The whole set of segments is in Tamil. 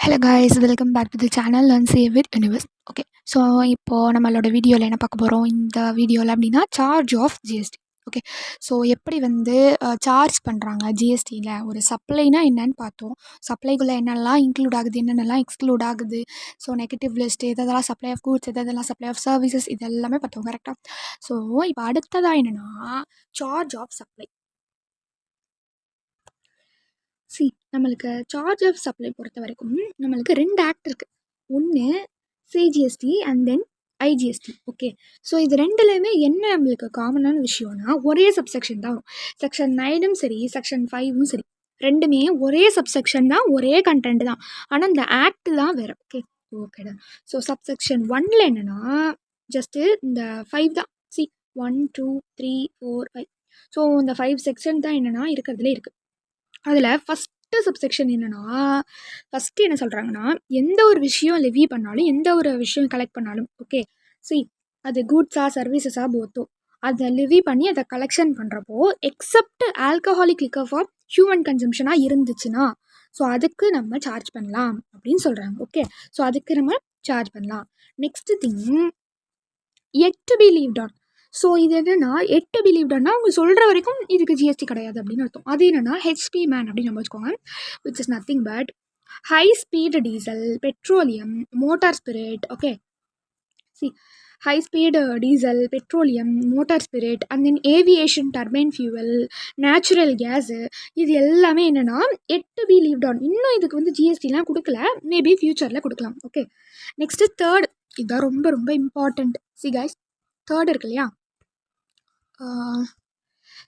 Hello guys, welcome back to the channel learn save with universe. Okay, so இப்போது நம்மளோட வீடியோவில் என்ன பார்க்க போகிறோம் இந்த வீடியோவில் அப்படின்னா charge of GST. Okay, so எப்படி வந்து சார்ஜ் பண்ணுறாங்க ஜிஎஸ்டியில் ஒரு சப்ளைனா என்னன்னு பார்த்தோம். சப்ளைக்குள்ளே என்னெல்லாம் இன்க்ளூட் ஆகுது, என்னென்னலாம் எக்ஸ்க்ளூட் ஆகுது, ஸோ நெகட்டிவ் லிஸ்ட் எதெல்லாம் சப்ளை ஆஃப் கூட்ஸ், எதெல்லாம் சப்ளை ஆஃப் சர்வீசஸ், இது எல்லாமே பார்த்தோம். கரெக்டாக? ஸோ இப்போ அடுத்ததாக என்னென்னா சார்ஜ் ஆஃப் சப்ளை. நம்மளுக்கு சார்ஜ் ஆஃப் சப்ளை பொறுத்த வரைக்கும் நம்மளுக்கு 2 ஆக்ட் இருக்குது. ஒன்று CGST and then IGST. Okay, so இது ரெண்டுலேயுமே என்ன நம்மளுக்கு காமனான விஷயம்னா ஒரே சப்செக்ஷன் தான் வரும். செக்ஷன் 9ம் சரி, செக்ஷன் 5ம் சரி, ரெண்டுமே ஒரே சப்செக்ஷன் தான், ஒரே கண்டென்ட் தான். ஆனால் இந்த ஆக்ட் தான் வேறு. ஓகே ஓகேடா. ஸோ சப்செக்ஷன் 1ல் என்னென்னா ஜஸ்ட்டு இந்த 5 தான். 1 2 3 4 5. ஸோ இந்த 5 செக்ஷன் தான் என்னென்னா இருக்கிறதுலே இருக்குது. அதில் ஃபஸ்ட்டு சப்செக்ஷன் என்னென்னா, ஃபஸ்ட்டு என்ன சொல்கிறாங்கன்னா, எந்த ஒரு விஷயம் லெவி பண்ணாலும், எந்த ஒரு விஷயம் கலெக்ட் பண்ணாலும், ஓகே அது கூட்ஸா சர்வீசஸா போத்தோ, அதை லெவி பண்ணி அதை கலெக்ஷன் பண்ணுறப்போ except alcoholic liquor for human கன்சம்ஷனாக இருந்துச்சுன்னா, ஸோ அதுக்கு நம்ம சார்ஜ் பண்ணலாம் அப்படின்னு சொல்கிறாங்க. ஓகே, ஸோ அதுக்கு நம்ம சார்ஜ் பண்ணலாம். Next thing it to be levied on. So இது என்னென்னா எட் டு பி லீவ்டுன்னா அவங்க சொல்கிற வரைக்கும் இதுக்கு ஜிஎஸ்டி கிடையாது அப்படின்னு அர்த்தம். அது என்னென்னா ஹெச்பி மேன் அப்படின்னு நம்ம வச்சுக்கோங்க, which is nothing but high speed diesel, petroleum, motor spirit. Okay, high speed diesel, petroleum, motor spirit and then aviation turbine fuel, natural case, இது எல்லாமே என்னென்னா எட் டு பி லீவ்ட் ஆன். இன்னும் இதுக்கு வந்து ஜிஎஸ்டிலாம் கொடுக்கல, மேபி ஃப்யூச்சரில் கொடுக்கலாம். ஓகே, நெக்ஸ்ட்டு தேர்ட், இதுதான் ரொம்ப ரொம்ப இம்பார்ட்டண்ட். கைஸ், தேர்ட் இருக்கு இல்லையா,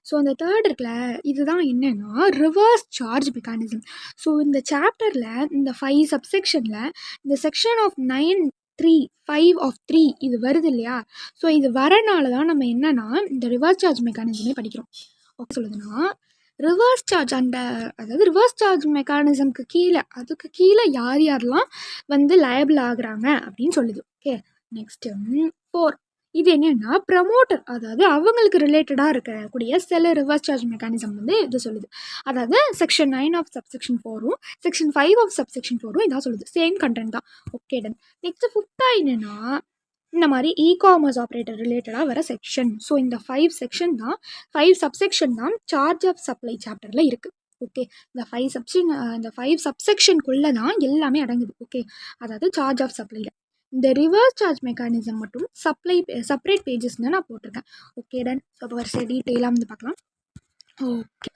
ஸோ அந்த தேர்ட் இருக்குல்ல, இதுதான் என்னென்னா ரிவர்ஸ் சார்ஜ் மெக்கானிசம். ஸோ இந்த சாப்டரில் இந்த 5 சப்செக்ஷனில் இந்த செக்ஷன் ஆஃப் 9(3)(5) ஆஃப் 3 இது வருது இல்லையா, ஸோ இது வரனால தான் நம்ம என்னென்னா இந்த ரிவர்ஸ் சார்ஜ் மெக்கானிசமே படிக்கிறோம். ஓகே, சொல்லுதுன்னா ரிவர்ஸ் சார்ஜ் அதாவது ரிவர்ஸ் சார்ஜ் மெக்கானிசம்க்கு கீழே, அதுக்கு கீழே யார் யாரெல்லாம் வந்து லயபிள் ஆகுறாங்க அப்படின்னு சொல்லுது. ஓகே, நெக்ஸ்ட்டு 4, இது என்னென்னா ப்ரமோட்டர், அதாவது அவங்களுக்கு ரிலேட்டடாக இருக்கக்கூடிய சில ரிவர்ஸ் சார்ஜ் மெக்கானிசம் வந்து இது சொல்லுது. அதாவது செக்ஷன் 9 ஆஃப் சப்செக்ஷன் 4ம் செக்ஷன் 5 ஆஃப் சப்செக்ஷன் 4ம் இதான் சொல்லுது, சேம் கண்டென்ட் தான். Okay done. நெக்ஸ்ட்டு 5th என்னென்னா இந்த மாதிரி இ-காமர்ஸ் ஆப்ரேட்டர் ரிலேட்டடாக வர செக்ஷன். ஸோ இந்த 5 செக்ஷன் தான், 5 சப்செக்ஷன் தான் சார்ஜ் ஆஃப் சப்ளை சாப்டரில் இருக்குது. ஓகே, இந்த 5 சப்செக்ஷனுக்குள்ளே தான் எல்லாமே அடங்குது. ஓகே, அதாவது சார்ஜ் ஆஃப் சப்ளையில் இந்த ரிவர்ஸ் சார்ஜ் மெக்கானிசம் மட்டும் செப்பரேட் பேஜஸ்ன்னு நான் போட்டிருக்கேன். Okay done. ஸோ அப்போ வரிசை டீட்டெயிலாக வந்து பார்க்கலாம். ஓகே,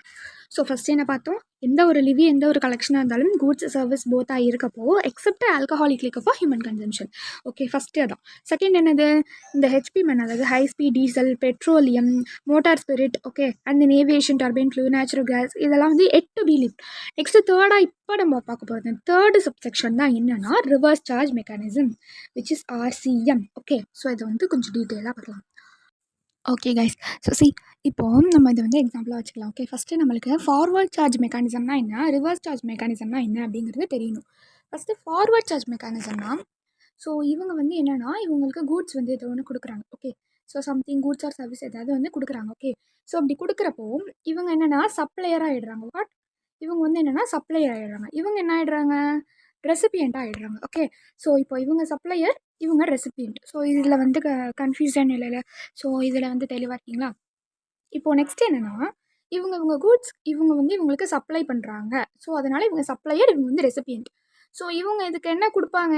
ஸோ ஃபஸ்ட்டு என்ன பார்த்தோம், எந்த ஒரு லிவி எந்த ஒரு கலெக்ஷனாக இருந்தாலும் கூட்ஸ் சர்வீஸ் போத்தாக இருக்கப்போ accept alcoholic liquor for human consumption. Okay, first அதான். செகண்ட் என்னது, இந்த ஹெச்பி மேன், அதாவது high speed diesel, petroleum, motor spirit, okay and then aviation turbine few, natural gas, இதெல்லாம் வந்து எட் டு பி லிவ்ட். நெக்ஸ்ட்டு தேர்டாக இப்போ நம்ம பார்க்க போகிறது தேர்டு சப்செக்ஷன் தான் என்னென்னா reverse charge mechanism which is RCM. Okay, so இதை வந்து கொஞ்சம் டீட்டெயிலாக பார்க்கலாம். ஓகே கைஸ், ஸோ இப்போது நம்ம இதை வந்து எக்ஸாம்பிளாக வச்சுக்கலாம். ஓகே, ஃபஸ்ட்டு நம்மளுக்கு ஃபார்வர்ட் சார்ஜ் மெக்கானிசம்னா என்ன, ரிவர்ஸ் சார்ஜ் மெக்கானிசம்னா என்ன அப்படிங்கிறது தெரியணும். ஃபஸ்ட்டு ஃபார்வர்ட் சார்ஜ் மெக்கானிசம்னா, ஸோ இவங்க வந்து என்னென்னா இவங்களுக்கு கூட்ஸ் வந்து ஏதோ ஒன்று கொடுக்குறாங்க. Okay, so something goods R service ஏதாவது வந்து கொடுக்குறாங்க. ஓகே, ஸோ அப்படி கொடுக்குறப்போ இவங்க என்னென்னா சப்ளையராக ஆகிடுறாங்க. இவங்க வந்து என்னென்னா சப்ளையர் ஆகிடுறாங்க. இவங்க என்ன ஆகிடுறாங்க, ரெசிபியண்ட்டாக ஆகிடுறாங்க. ஓகே, ஸோ இப்போ இவங்க சப்ளையர், இவங்க ரெசிபியண்ட். ஸோ இதில் வந்து கன்ஃபியூஷன் இல்லைல்ல. ஸோ இதில் வந்து தெளிவாக இருக்கீங்களா? இப்போது நெக்ஸ்ட் என்னென்னா இவங்க கூட்ஸ் இவங்க வந்து இவங்களுக்கு சப்ளை பண்ணுறாங்க. ஸோ அதனால் இவங்க சப்ளையர், இவங்க வந்து ரெசிபியண்ட். ஸோ இவங்க இதுக்கு என்ன கொடுப்பாங்க,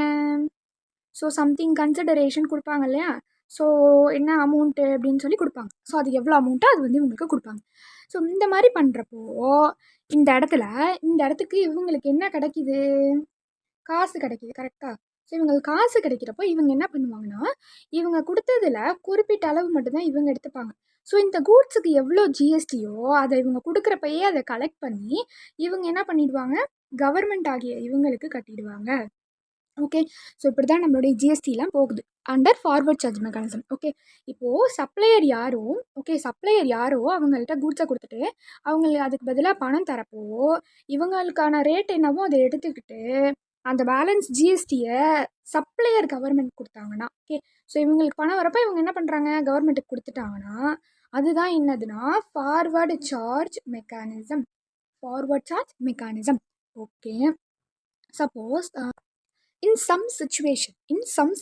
ஸோ சம்திங் கன்சிடரேஷன் கொடுப்பாங்க இல்லையா. ஸோ என்ன அமௌண்ட்டு அப்படின்னு சொல்லி கொடுப்பாங்க. ஸோ அது எவ்வளோ அமௌண்ட்டோ அது வந்து இவங்களுக்கு கொடுப்பாங்க. ஸோ இந்த மாதிரி பண்ணுறப்போ இந்த இடத்துக்கு இவங்களுக்கு என்ன கிடைக்கிது, காசு கிடைக்கிது. கரெக்டாக? ஸோ இவங்களுக்கு காசு கிடைக்கிறப்போ இவங்க என்ன பண்ணுவாங்கன்னா, இவங்க கொடுத்ததில் குறிப்பிட்ட அளவு மட்டும்தான் இவங்க எடுத்துப்பாங்க. ஸோ இந்த கூட்ஸுக்கு எவ்வளோ ஜிஎஸ்டியோ அதை இவங்க கொடுக்குறப்பயே அதை கலெக்ட் பண்ணி இவங்க என்ன பண்ணிடுவாங்க, கவர்மெண்ட் ஆகிய இவங்களுக்கு கட்டிடுவாங்க. ஓகே, ஸோ இப்படி தான் நம்மளுடைய ஜிஎஸ்டிலாம் போகுது under forward charge mechanism. Okay, இப்போது சப்ளையர் யாரோ அவங்கள்ட்ட கூட்ஸை கொடுத்துட்டு அவங்களுக்கு அதுக்கு பதிலாக பணம் தரப்போ இவங்களுக்கான ரேட் என்னவோ அதை எடுத்துக்கிட்டு அந்த பேலன்ஸ் ஜிஎஸ்டியை சப்ளையர் கவர்மெண்ட் கொடுத்தாங்கன்னா, ஓகே ஸோ இவங்களுக்கு பணம் வரப்போ இவங்க என்ன பண்ணுறாங்க, கவர்மெண்ட்டுக்கு கொடுத்துட்டாங்கன்னா அதுதான் என்னதுன்னா forward charge mechanism. Okay, suppose in some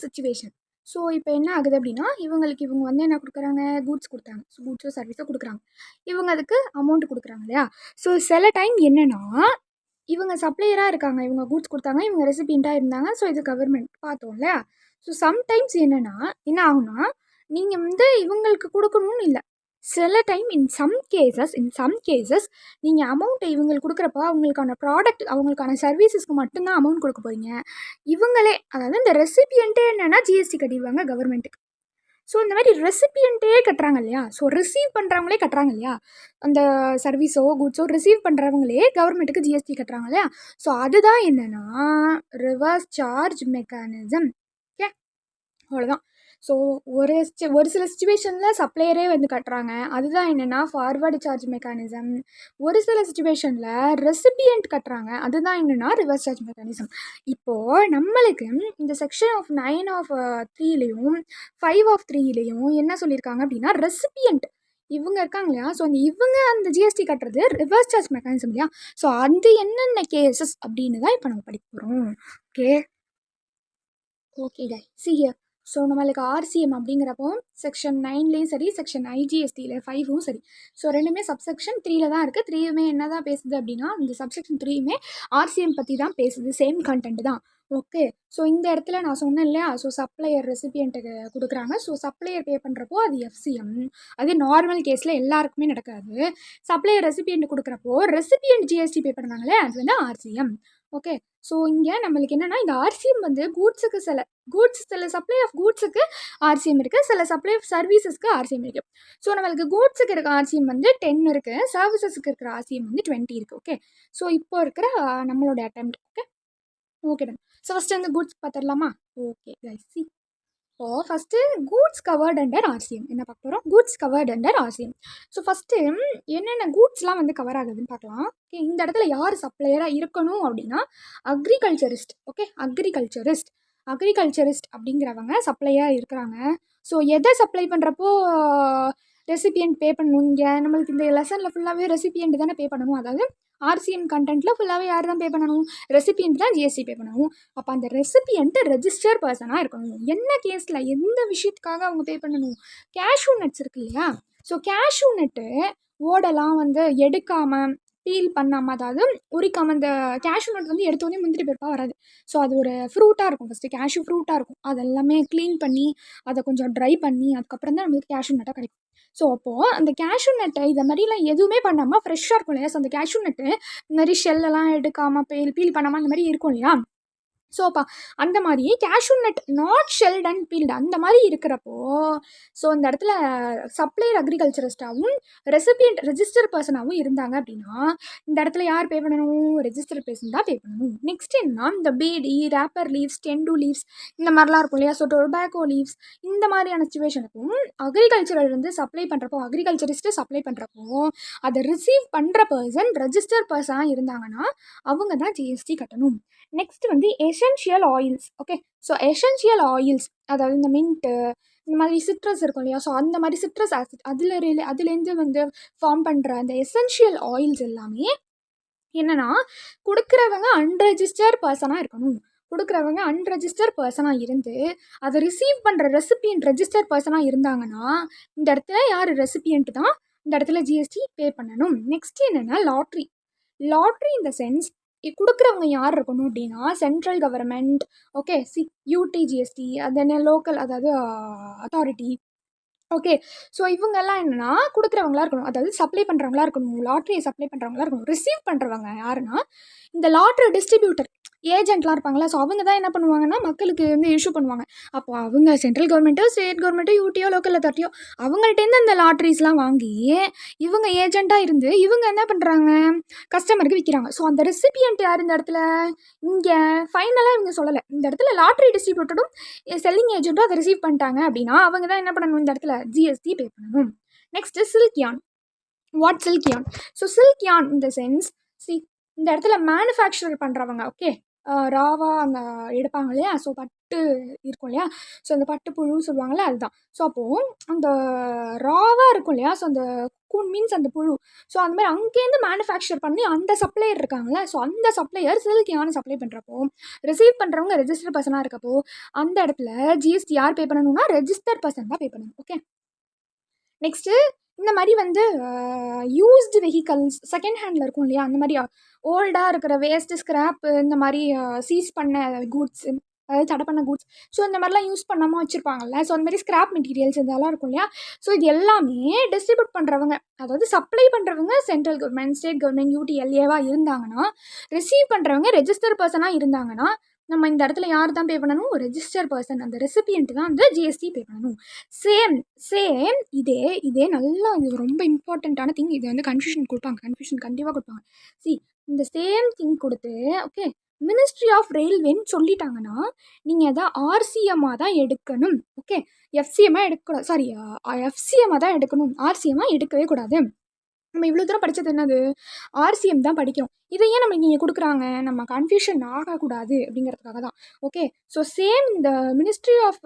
situation so இப்போ என்ன ஆகுது அப்படின்னா இவங்க வந்து என்ன கொடுக்குறாங்க, கூட்ஸ் கொடுத்தாங்க. ஸோ கூட்ஸோ சர்வீஸோ கொடுக்குறாங்க, இவங்க அதுக்கு அமௌண்ட் கொடுக்குறாங்க இல்லையா. ஸோ சில டைம் என்னென்னா இவங்க சப்ளையராக இருக்காங்க, இவங்க கூட்ஸ் கொடுத்தாங்க, இவங்க ரெசிபியண்ட்டாக இருந்தாங்க. ஸோ இது கவர்மெண்ட் பார்த்தோம் இல்லையா. ஸோ சம்டைம்ஸ் என்னென்னா என்ன ஆகுனா நீங்கள் வந்து இவங்களுக்கு கொடுக்கணும்னு இல்லை, சில டைம் இன் சம் கேசஸ் நீங்கள் அமௌண்ட்டை இவங்களுக்கு கொடுக்குறப்ப அவங்களுக்கான ப்ராடக்ட் அவங்களுக்கான சர்வீசஸ்க்கு மட்டும்தான் அமௌண்ட் கொடுக்க போகிறீங்க. இவங்களே அதாவது இந்த ரெசிபியண்ட்டே என்னென்னா ஜிஎஸ்டி கட்டிடுவாங்க கவர்மெண்ட்டுக்கு. ஸோ இந்த மாதிரி ரெசிபியண்ட்டே கட்டுறாங்க இல்லையா, ஸோ ரிசீவ் பண்ணுறவங்களே கட்டுறாங்க இல்லையா, அந்த சர்வீஸோ கூட்ஸோ ரிசீவ் பண்ணுறவங்களே கவர்மெண்ட்டுக்கு ஜிஎஸ்டி கட்டுறாங்க இல்லையா. ஸோ அதுதான் என்னென்னா ரிவர்ஸ் சார்ஜ் மெக்கானிசம். ஓகே, அவ்வளோதான். ஸோ ஒரு சில சுச்சுவேஷனில் சப்ளையரே வந்து கட்டுறாங்க, அதுதான் என்னென்னா ஃபார்வர்டு சார்ஜ் மெக்கானிசம். ஒரு சில சுச்சுவேஷனில் ரெசிபியண்ட் கட்டுறாங்க, அதுதான் என்னென்னா ரிவர்ஸ் சார்ஜ் மெக்கானிசம். இப்போது நம்மளுக்கு இந்த செக்ஷன் ஆஃப் 9 ஆஃப் 3லேயும் 5 ஆஃப் 3லேயும் என்ன சொல்லியிருக்காங்க அப்படின்னா ரெசிபியண்ட் இவங்க இருக்காங்க இல்லையா. ஸோ அந்த ஜிஎஸ்டி கட்டுறது ரிவர்ஸ் சார்ஜ் மெக்கானிசம் இல்லையா. ஸோ அது என்னென்ன கேசஸ் அப்படின்னு தான் இப்போ நம்ம படிக்க போகிறோம். Okay guy see here. So நம்மளுக்கு ஆர்சிஎம் அப்படிங்கிறப்போ செக்ஷன் 9லேயும் சரி, செக்ஷன் ஐஜிஎஸ்டியில் 5ம் சரி, ஸோ ரெண்டுமே சப்செக்ஷன் 3ல் தான் இருக்குது. 3யுமே என்ன தான் பேசுது அப்படின்னா இந்த சப்செக்ஷன் 3யுமே ஆர்சிஎம் பற்றி தான் பேசுது, சேம் கண்டென்ட் தான். ஓகே, ஸோ இந்த இடத்துல நான் சொன்னேன் இல்லையா, ஸோ சப்ளையர் ரெசிபியண்ட்டுக்கு கொடுக்குறாங்க. ஸோ சப்ளையர் பே பண்ணுறப்போ அது எஃப்சிஎம், அது நார்மல் கேஸில் எல்லாருக்குமே நடக்காது. சப்ளையர் ரெசிபியண்ட் கொடுக்குறப்போ ரெசிபியண்ட் ஜிஎஸ்டி பே பண்ணுறாங்களே அது வந்து ஆர்சிஎம். ஓகே, ஸோ இங்கே நம்மளுக்கு என்னென்னா இந்த ஆர்சிஎம் வந்து சில சப்ளை ஆஃப் கூட்ஸுக்கு ஆர்சிஎம் இருக்குது, சில சப்ளை ஆஃப் சர்வீசஸ்க்கு ஆர்சிஎம் இருக்குது. ஸோ நம்மளுக்கு கூட்ஸுக்கு இருக்க ஆர்சிஎம் வந்து 10 இருக்குது, சர்வீசஸ்க்கு இருக்கிற ஆர்சிஎம் வந்து 20 இருக்குது. ஓகே, ஸோ இப்போ இருக்கிற நம்மளோட attempt. Okay done. So first வந்து கூட்ஸ் பார்த்துடலாமா. ஓகே கைஸ், சி இப்போது first goods covert under RCM என்ன பார்க்க போகிறோம், goods covert under RCM. So first என்னென்ன கூட்ஸ்லாம் வந்து கவர் ஆகுதுன்னு பார்க்கலாம். ஓகே, இந்த இடத்துல யார் சப்ளையராக இருக்கணும் அப்படின்னா அக்ரிகல்ச்சரிஸ்ட். ஓகே, அக்ரிகல்ச்சரிஸ்ட் அப்படிங்கிறவங்க சப்ளையாக இருக்கிறாங்க. ஸோ எதை சப்ளை பண்ணுறப்போ ரெசிபியன்ட் பே பண்ணணும். இங்கே நம்மளுக்கு இந்த லெசனில் ஃபுல்லாகவே ரெசிபியன்ட் தானே பே பண்ணணும், அதாவது ஆர்சிஎம் கண்டென்ட்டில் ஃபுல்லாகவே யார் தான் பே பண்ணணும், ரெசிபியன்ட் தான் ஜிஎஸ்டி பே பண்ணணும். அப்போ அந்த ரெசிபியன்ட்டு ரெஜிஸ்டர் பர்சனாக இருக்கணும். என்ன கேஸில் எந்த விஷயத்துக்காக அவங்க பே பண்ணணும், கேஷ்யூ நட்ஸ் இருக்கு இல்லையா. ஸோ கேஷ்யூ நட்டு ஓடெல்லாம் வந்து எடுக்காமல் பீல் பண்ணாமல், அதாவது உரிக்காமல், அந்த கேஷ்யூ நட் வந்து எடுத்தோடனே முந்திரி பருப்பாக வராது. ஸோ அது ஒரு ஃப்ரூட்டாக இருக்கும், ஃபஸ்ட்டு கேஷ்யூ ஃப்ரூட்டாக இருக்கும், அதெல்லாமே க்ளீன் பண்ணி அதை கொஞ்சம் ட்ரை பண்ணி அதுக்கப்புறம் தான் நம்மளுக்கு கேஷ்யூ நட்டாக கிடைக்கும். ஸோ அப்போது அந்த கேஷ்யூ நட்டை இதை மாதிரிலாம் எதுவுமே பண்ணாமல் ஃப்ரெஷ்ஷாக இருக்கும் இல்லையா. ஸோ அந்த கேஷ்யூ நட்டு இந்த மாதிரி ஷெல்லெல்லாம் எடுக்காமல் பீல் பண்ணாமல் அந்த மாதிரி இருக்கும் இல்லையா. ஸோ அப்போ அந்த மாதிரி cashew nut not shelled and field அந்த மாதிரி இருக்கிறப்போ ஸோ இந்த இடத்துல சப்ளையர் அக்ரிகல்ச்சரிஸ்டாகவும் ரெசிபியன்ட் ரெஜிஸ்டர் பர்சனாகவும் இருந்தாங்க அப்படின்னா இந்த இடத்துல யார் பே பண்ணணும், ரெஜிஸ்டர் பர்சன் தான் பே பண்ணணும். நெக்ஸ்ட் என்னன்னா இந்த beedi, wrapper leaves, tendu leaves இந்த மாதிரிலாம் இருக்கும் இல்லையா. ஸோ டொபாக்கோ லீவ்ஸ் இந்த மாதிரியான சுச்சுவேஷனுக்கும் அக்ரிகல்ச்சரல் வந்து சப்ளை பண்ணுறப்போ அக்ரிகல்ச்சரிஸ்ட்டு சப்ளை பண்ணுறப்போ அதை ரிசீவ் பண்ணுற பர்சன் ரெஜிஸ்டர் பர்சனாக இருந்தாங்கன்னா அவங்க தான் ஜிஎஸ்டி கட்டணும். நெக்ஸ்ட் வந்து essential oils. Okay, so essential oils அதாவது இந்த மின்ட்டு இந்த மாதிரி சிட்ரஸ் இருக்கும் இல்லையா. ஸோ அந்த மாதிரி சிட்ரஸ் ஆசிட் அதுலேருந்து வந்து ஃபார்ம் பண்ணுற அந்த எசென்ஷியல் ஆயில்ஸ் எல்லாமே என்னென்னா கொடுக்குறவங்க அன்ரெஜிஸ்டர் பர்சனாக இருக்கணும். கொடுக்குறவங்க அன்ரெஜிஸ்டர் பர்சனாக இருந்து அதை ரிசீவ் பண்ணுற ரெசிபியன்ட் ரெஜிஸ்டர் பர்சனாக இருந்தாங்கன்னா இந்த இடத்துல யார் ரெசிபியன்ட் தான் இந்த இடத்துல ஜிஎஸ்டி பே பண்ணணும். நெக்ஸ்ட் என்னென்னா லாட்ரி இந்த சென்ஸ் கொடுக்குறவங்க யார் இருக்கணும் அப்படின்னா சென்ட்ரல் கவர்மெண்ட். ஓகே, யூடிஜிஎஸ்டி அது என்ன லோக்கல் அதாவது அத்தாரிட்டி. ஓகே, ஸோ இவங்கெல்லாம் என்னென்னா கொடுக்குறவங்களா இருக்கணும், அதாவது சப்ளை பண்ணுறவங்களா இருக்கணும், லாட்ரியை சப்ளை பண்ணுறவங்களா இருக்கணும். ரிசீவ் பண்ணுறவங்க யாருன்னா இந்த லாட்ரி டிஸ்ட்ரிபியூட்டர் ஏஜென்ட்லாம் இருப்பாங்களா. ஸோ அவங்க தான் என்ன பண்ணுவாங்கன்னா மக்களுக்கு வந்து இஷ்யூ பண்ணுவாங்க. அப்போ அவங்க சென்ட்ரல் கவர்மெண்ட்டோ ஸ்டேட் கவர்மெண்ட்டோ யூடியோ லோக்கல் அத்தாரிட்டியோ அவங்கள்ட்டேருந்து அந்த லாட்ரிஸ்லாம் வாங்கி இவங்க ஏஜெண்ட்டாக இருந்து இவங்க என்ன பண்ணுறாங்க கஸ்டமருக்கு விற்கிறாங்க. ஸோ அந்த ரெசிபியன்ட் யார் இந்த இடத்துல இங்கே ஃபைனலாக இவங்க சொல்லலை. இந்த இடத்துல லாட்ரி டிஸ்ட்ரிபியூட்டரும் செல்லிங் ஏஜென்ட்டும் அதை ரிசீவ் பண்ணிட்டாங்க அப்படின்னா அவங்க தான் என்ன பண்ணணும் இந்த இடத்துல ஜிஎஸ்டி பே பண்ணணும். நெக்ஸ்ட்டு சில்க் யான். ஸோ சில்க் யான் இந்த சென்ஸ் இந்த இடத்துல மேனுஃபேக்சர் பண்ணுறவங்க. ஓகே, ராவா அங்கே எடுப்பாங்க இல்லையா. ஸோ பட்டு இருக்கும் இல்லையா. ஸோ அந்த பட்டு புழு சொல்லுவாங்கள்ல அதுதான். ஸோ அப்போது அந்த ராவாக இருக்கும் இல்லையா. ஸோ அந்த கொக்கூன் மீன்ஸ் அந்த புழு. ஸோ அந்த மாதிரி அங்கேருந்து மேனுஃபேக்சர் பண்ணி அந்த சப்ளையர் இருக்காங்களே, ஸோ அந்த சப்ளையர் சில்க் யானை சப்ளை பண்ணுறப்போ ரிசீவ் பண்ணுறவங்க ரெஜிஸ்டர் பர்சனாக இருக்கப்போ அந்த இடத்துல ஜிஎஸ்டி யார் பே பண்ணணும்னா ரெஜிஸ்டர் பர்சன் தான் பே பண்ணணும். ஓகே, நெக்ஸ்ட்டு இந்த மாதிரி வந்து யூஸ்டு வெஹிக்கல்ஸ் செகண்ட் ஹேண்டில் இருக்கும் இல்லையா, அந்த மாதிரி ஓல்டாக இருக்கிற வேஸ்ட்டு ஸ்க்ராப்பு இந்த மாதிரி சீஸ் பண்ண கூட்ஸு, அதாவது தடை பண்ண கூட்ஸ், ஸோ இந்த மாதிரிலாம் யூஸ் பண்ணாமல் வச்சுருப்பாங்கல்ல, ஸோ அந்த மாதிரி ஸ்க்ராப் மெட்டீரியல்ஸ் இதெல்லாம் இருக்கும் இல்லையா, ஸோ இது எல்லாமே டிஸ்ட்ரிபியூட் பண்ணுறவங்க, அதாவது சப்ளை பண்ணுறவங்க சென்ட்ரல் கவர்மெண்ட், ஸ்டேட் கவர்மெண்ட், யூடிஎல்ஏவாக இருந்தாங்கன்னா, ரிசீவ் பண்ணுறவங்க ரெஜிஸ்டர் பர்சனாக இருந்தாங்கன்னா நம்ம இந்த இடத்துல யார் தான் பே பண்ணணும், ரெஜிஸ்டர் பர்சன், அந்த ரெசிபியன்ட் தான் வந்து ஜிஎஸ்டி பே பண்ணணும். சேம் இதே நல்லா, இது ரொம்ப இம்பார்ட்டண்ட்டான திங். இது வந்து கன்ஃபியூஷன் கண்டிப்பாக கொடுப்பாங்க. இந்த சேம் திங் கொடுத்து ஓகே மினிஸ்ட்ரி ஆஃப் ரயில்வேன்னு சொல்லிட்டாங்கன்னா நீங்கள் அதை ஆர்சிஎம்மாக தான் எடுக்கணும். ஓகே, எஃப்சிஎம்மாக எடுக்கக்கூடாது, சாரி எஃப்சிஎம்மாக தான் எடுக்கணும், ஆர்சிஎம்மாக எடுக்கவே கூடாது. நம்ம இவ்வளோ தூரம் படித்தது என்னது, ஆர்சிஎம் தான் படிக்கிறோம். இதையே நம்ம இங்கே கொடுக்குறாங்க, நம்ம கன்ஃபியூஷன் ஆகக்கூடாது அப்படிங்கிறதுக்காக தான். ஓகே, ஸோ சேம் இந்த மினிஸ்ட்ரி ஆஃப்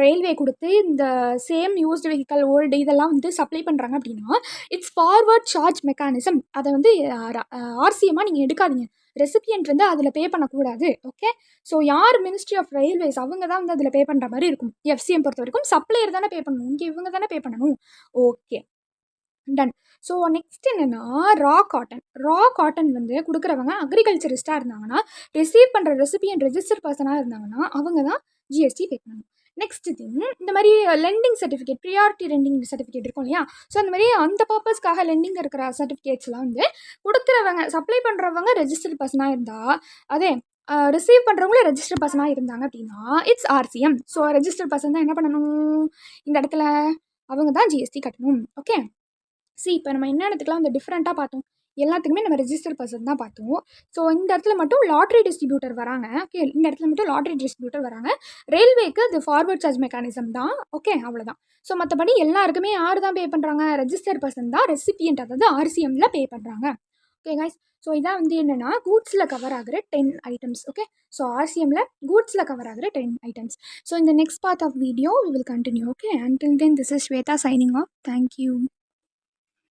ரயில்வே கொடுத்து இந்த சேம் யூஸ்டு வெஹிக்கல் ஓல்டு இதெல்லாம் வந்து சப்ளை பண்ணுறாங்க அப்படின்னா இட்ஸ் ஃபார்வர்ட் சார்ஜ் மெக்கானிசம். அதை வந்து ஆர்சிஎம்மாக நீங்கள் எடுக்காதீங்க, ரெசிபியன்ட் வந்து அதில் பே பண்ணக்கூடாது. ஓகே, ஸோ யார் மினிஸ்ட்ரி ஆஃப் ரயில்வேஸ் அவங்க தான் வந்து அதில் பே பண்ணுற மாதிரி இருக்கும். எஃப்சிஎம் பொறுத்த வரைக்கும் சப்ளையர் தானே பே பண்ணணும், இங்கே இவங்க தானே பே பண்ணணும். Okay, ton. ஸோ நெக்ஸ்ட் என்னென்னா ரா காட்டன் வந்து கொடுக்குறவங்க அக்ரிகல்ச்சரிஸ்ட்டாக இருந்தாங்கன்னா, ரிசீவ் பண்ணுற ரெசிபியன்ட் ரெஜிஸ்டர் பர்சனாக இருந்தாங்கன்னா அவங்க தான் ஜிஎஸ்டி பே பண்ணணும். நெக்ஸ்ட் திங், இந்த மாதிரி lending certificate, priority lending certificate இருக்கும் இல்லையா, ஸோ அந்த மாதிரி அந்த பர்பஸ்க்காக லெண்டிங் இருக்கிற சர்டிஃபிகேட்ஸ்லாம் வந்து கொடுக்குறவங்க சப்ளை பண்ணுறவங்க ரெஜிஸ்டர் பர்சனாக இருந்தால், அதே ரிசீவ் பண்ணுறவங்களும் ரெஜிஸ்டர் பர்சனாக இருந்தாங்க அப்படின்னா it's RCM. So register person தான் என்ன பண்ணணும், இந்த இடத்துல அவங்க தான் ஜிஎஸ்டி கட்டணும். ஓகே, இப்போ நம்ம என்ன இடத்துக்குலாம் அந்த டிஃப்ரெண்ட்டாக பார்த்தோம், எல்லாத்துக்குமே நம்ம ரெஜிஸ்டர் பர்சன் தான் பார்த்தோம். ஸோ இந்த இடத்துல மட்டும் லாட்ரி டிஸ்ட்ரிபியூட்டர் வராங்க. ஓகே, இந்த இடத்துல மட்டும் லாட்ரி டிஸ்ட்ரிபியூட்டர் வராங்க. ரயில்வேக்கு அது ஃபார்வர்ட் சார்ஜ் மெக்கானிசம் தான். ஓகே, அவ்வளோதான். ஸோ மற்றபடி எல்லாருக்குமே யார் தான் பே பண்ணுறாங்க, ரெஜிஸ்டர் பர்சன் தான் ரெசிபியன்ட், அதாவது ஆர்சிஎம்மில் பே பண்ணுறாங்க. ஓகே கைஸ், ஸோ இதான் வந்து என்னென்னா கூட்ஸில் கவர் ஆகிற 10 ஐட்டம்ஸ். ஓகே, ஸோ ஆர்சிஎம்மில் கூட்ஸில் கவர் ஆகிற 10 ஐட்டம்ஸ். ஸோ இந்த next part of video we will continue. Okay, until then this is Shweta signing off. Thank you.